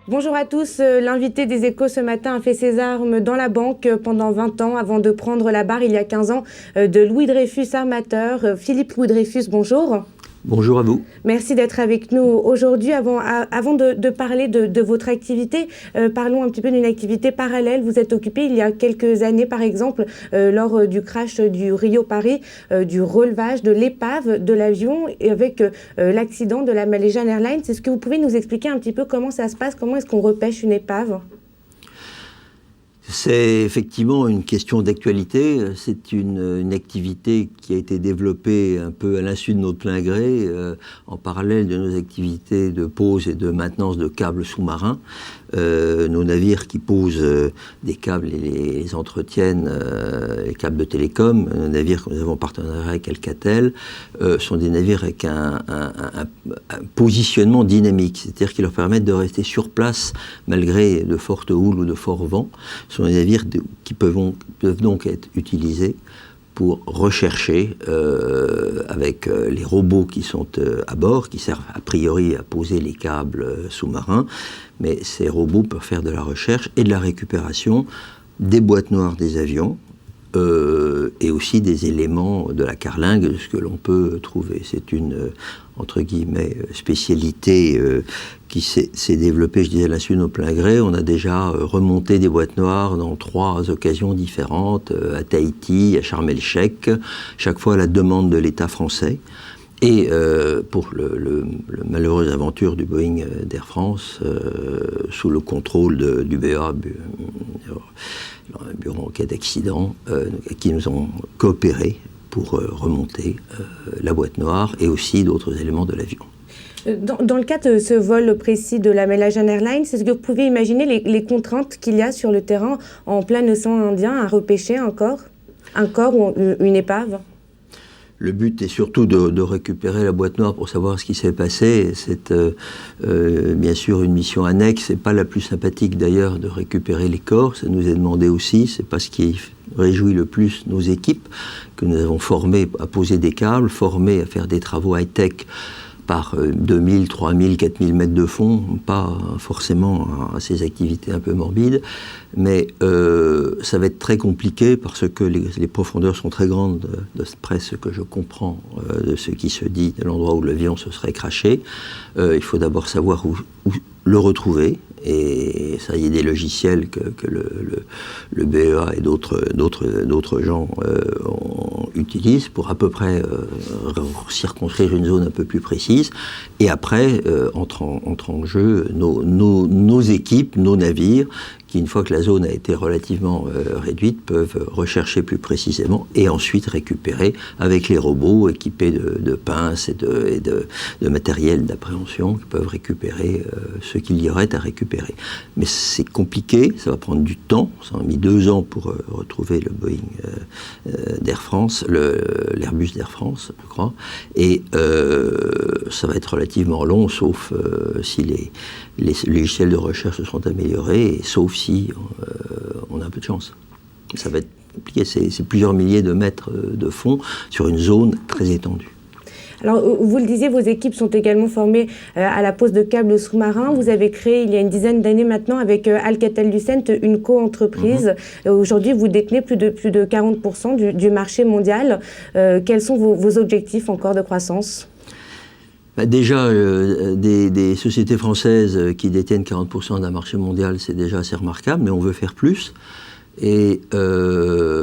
Bonjour à tous. L'invité des Échos ce matin a fait ses armes dans la banque pendant 20 ans avant de prendre la barre il y a 15 ans de Louis Dreyfus armateur. Philippe Louis Dreyfus, bonjour. Bonjour à vous. Merci d'être avec nous aujourd'hui. Avant de parler de votre activité, parlons un petit peu d'une activité parallèle. Vous êtes occupé il y a quelques années, par exemple, lors du crash du Rio-Paris, du relevage de l'épave de l'avion et avec l'accident de la Malaysian Airlines. Est-ce que vous pouvez nous expliquer un petit peu comment ça se passe? Comment est-ce qu'on repêche une épave? C'est effectivement une question d'actualité. C'est une activité qui a été développée un peu à l'insu de notre plein gré, en parallèle de nos activités de pose et de maintenance de câbles sous-marins. Nos navires qui posent des câbles et les entretiennent, les câbles de télécom, nos navires que nous avons en partenariat avec Alcatel, sont des navires avec un positionnement dynamique, c'est-à-dire qui leur permettent de rester sur place malgré de fortes houles ou de forts vents. Ce sont des navires qui peuvent donc être utilisés pour rechercher avec les robots qui sont à bord, qui servent a priori à poser les câbles sous-marins, mais ces robots peuvent faire de la recherche et de la récupération des boîtes noires des avions et aussi des éléments de la carlingue, de ce que l'on peut trouver. C'est une, entre guillemets, spécialité qui s'est développée, je disais, à l'insu de nos plein gré. On a déjà remonté des boîtes noires dans 3 occasions différentes, à Tahiti, à Sharm el-Sheikh, chaque fois à la demande de l'État français. Et pour le malheureuse aventure du Boeing d'Air France, sous le contrôle du BA, Bureau enquête d'accident, qui nous ont coopéré pour remonter la boîte noire et aussi d'autres éléments de l'avion. Dans le cas de ce vol précis de la Malaysian Airlines, est-ce que vous pouvez imaginer les contraintes qu'il y a sur le terrain en plein océan Indien à repêcher un corps ou une épave? Le but est surtout de récupérer la boîte noire pour savoir ce qui s'est passé. C'est bien sûr une mission annexe. C'est pas la plus sympathique d'ailleurs de récupérer les corps. Ça nous est demandé aussi. C'est pas ce qui réjouit le plus nos équipes que nous avons formées à poser des câbles, formées à faire des travaux high-tech par 2000, 3000, 4000 mètres de fond, pas forcément à ces activités un peu morbides, mais ça va être très compliqué parce que les profondeurs sont très grandes, d'après ce que je comprends de ce qui se dit de l'endroit où l'avion se serait crashé. Il faut d'abord savoir où le retrouver, et ça y est des logiciels que le BEA et d'autres gens utilisent pour à peu près circonscrire une zone un peu plus précise. Et après entrent en jeu nos équipes, nos navires, qui, une fois que la zone a été relativement réduite, peuvent rechercher plus précisément et ensuite récupérer avec les robots équipés de pinces et de matériel d'appréhension qui peuvent récupérer ce qu'il y aurait à récupérer. Mais c'est compliqué, ça va prendre du temps. Ça a mis 2 ans pour retrouver le Boeing d'Air France, l'Airbus d'Air France, je crois, et ça va être relativement long, sauf si les logiciels de recherche se sont améliorés, et sauf si on a un peu de chance. Ça va être compliqué, c'est plusieurs milliers de mètres de fond sur une zone très étendue. Alors, vous le disiez, vos équipes sont également formées à la pose de câbles sous-marins. Vous avez créé, il y a une dizaine d'années maintenant, avec Alcatel-Lucent, une co-entreprise. Aujourd'hui, vous détenez plus de 40% du marché mondial. Quels sont vos objectifs encore de croissance ? Déjà, des sociétés françaises qui détiennent 40% d'un marché mondial, c'est déjà assez remarquable, mais on veut faire plus. Et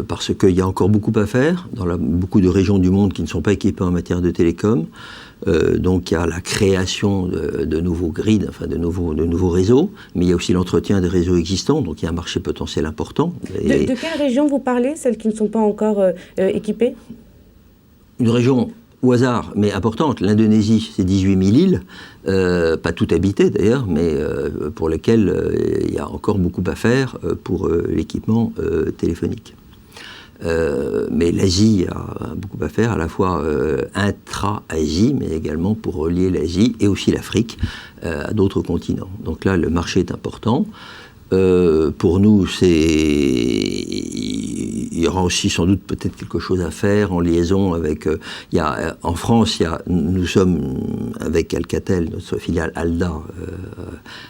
parce qu'il y a encore beaucoup à faire dans beaucoup de régions du monde qui ne sont pas équipées en matière de télécom. Donc il y a la création de nouveaux grids, enfin de nouveaux réseaux, mais il y a aussi l'entretien des réseaux existants, donc il y a un marché potentiel important. De quelles régions vous parlez, celles qui ne sont pas encore équipées? Une région au hasard, mais importante. L'Indonésie, c'est 18 000 îles, pas toutes habitées d'ailleurs, mais pour lesquelles il y a encore beaucoup à faire pour l'équipement téléphonique. Mais l'Asie a beaucoup à faire, à la fois intra-Asie, mais également pour relier l'Asie et aussi l'Afrique à d'autres continents. Donc là, le marché est important. Pour nous, il y aura aussi sans doute peut-être quelque chose à faire en liaison avec... en France, nous sommes avec Alcatel, notre filiale ALDA,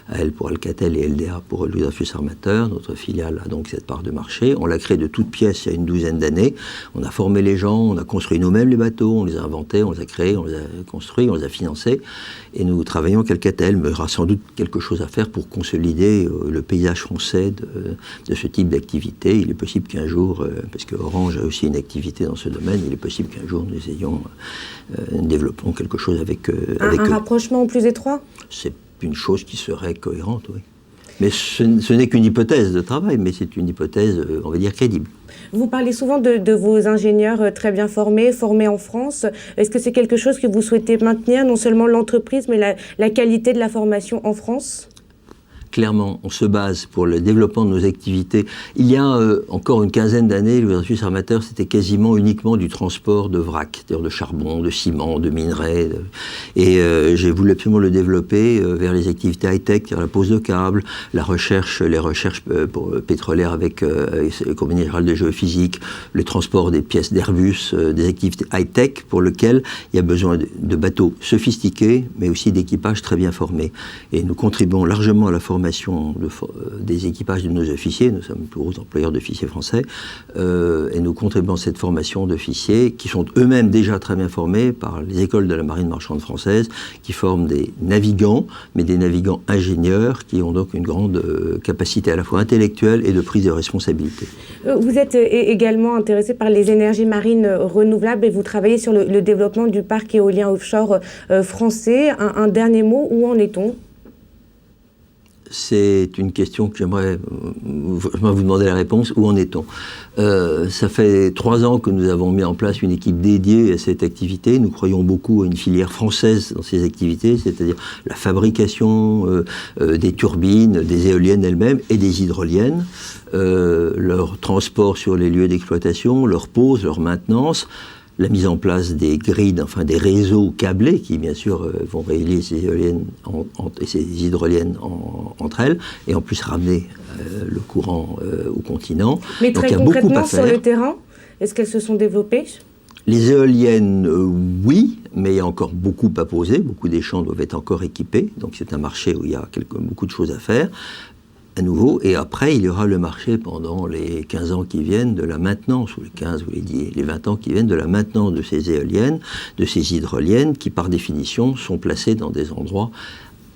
AL pour Alcatel et LDA pour Louis Dreyfus Armateur. Notre filiale a donc cette part de marché. On l'a créée de toutes pièces il y a une douzaine d'années. On a formé les gens, on a construit nous-mêmes les bateaux, on les a inventés, on les a créés, on les a construits, on les a financés. Et nous travaillons avec Alcatel, mais il y aura sans doute quelque chose à faire pour consolider le paysage français de ce type d'activité. Il est possible qu'un jour, parce que Orange a aussi une activité dans ce domaine, il est possible qu'un jour nous développons quelque chose avec eux. Un rapprochement plus étroit ? C'est une chose qui serait cohérente, oui. Mais ce n'est qu'une hypothèse de travail, mais c'est une hypothèse, on va dire, crédible. Vous parlez souvent de vos ingénieurs très bien formés en France. Est-ce que c'est quelque chose que vous souhaitez maintenir, non seulement l'entreprise, mais la qualité de la formation en France ? Clairement, on se base pour le développement de nos activités. Il y a encore une quinzaine d'années, Louis Dreyfus Armateur, c'était quasiment uniquement du transport de vrac, c'est-à-dire de charbon, de ciment, de minerais. Et j'ai voulu absolument le développer vers les activités high-tech, c'est-à-dire la pose de câbles, les recherches pétrolières avec la Compagnie Générale de Géophysique, le transport des pièces d'Airbus, des activités high-tech pour lesquelles il y a besoin de bateaux sophistiqués, mais aussi d'équipages très bien formés. Et nous contribuons largement à la formation des équipages de nos officiers. Nous sommes les plus gros employeurs d'officiers français, et nous contribuons à cette formation d'officiers qui sont eux-mêmes déjà très bien formés par les écoles de la marine marchande française, qui forment des navigants, mais des navigants ingénieurs qui ont donc une grande capacité à la fois intellectuelle et de prise de responsabilité. Vous êtes également intéressé par les énergies marines renouvelables et vous travaillez sur le développement du parc éolien offshore français. Un dernier mot, où en est-on ? C'est une question que j'aimerais vous demander la réponse. Où en est-on ? Ça fait 3 ans que nous avons mis en place une équipe dédiée à cette activité. Nous croyons beaucoup à une filière française dans ces activités, c'est-à-dire la fabrication des turbines, des éoliennes elles-mêmes et des hydroliennes, leur transport sur les lieux d'exploitation, leur pose, leur maintenance, la mise en place des grids, enfin des réseaux câblés qui, bien sûr, vont relier ces éoliennes et ces hydroliennes entre elles, et en plus ramener le courant au continent. Mais donc, très concrètement, sur le terrain, est-ce qu'elles se sont développées ? Les éoliennes, oui, mais il y a encore beaucoup à poser. Beaucoup des champs doivent être encore équipés. Donc c'est un marché où il y a beaucoup de choses à faire. À nouveau, et après, il y aura le marché pendant les 15 ans qui viennent de la maintenance, ou les 15 ou les 20 ans qui viennent de la maintenance de ces éoliennes, de ces hydroliennes, qui par définition sont placées dans des endroits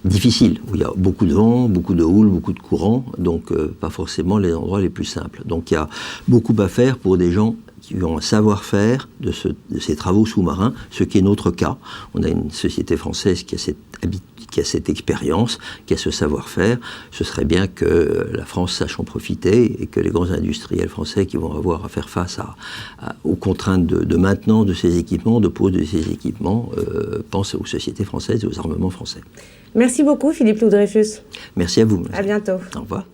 difficiles, où il y a beaucoup de vent, beaucoup de houle, beaucoup de courant, donc pas forcément les endroits les plus simples. Donc il y a beaucoup à faire pour des gens qui ont un savoir-faire de ces travaux sous-marins, ce qui est notre cas. On a une société française qui a cette expérience, qui a ce savoir-faire. Ce serait bien que la France sache en profiter et que les grands industriels français qui vont avoir à faire face aux contraintes de maintenance de ces équipements, de pose de ces équipements, pensent aux sociétés françaises et aux armements français. Merci beaucoup Philippe Louis Dreyfus. Merci à vous. À bientôt. Au revoir.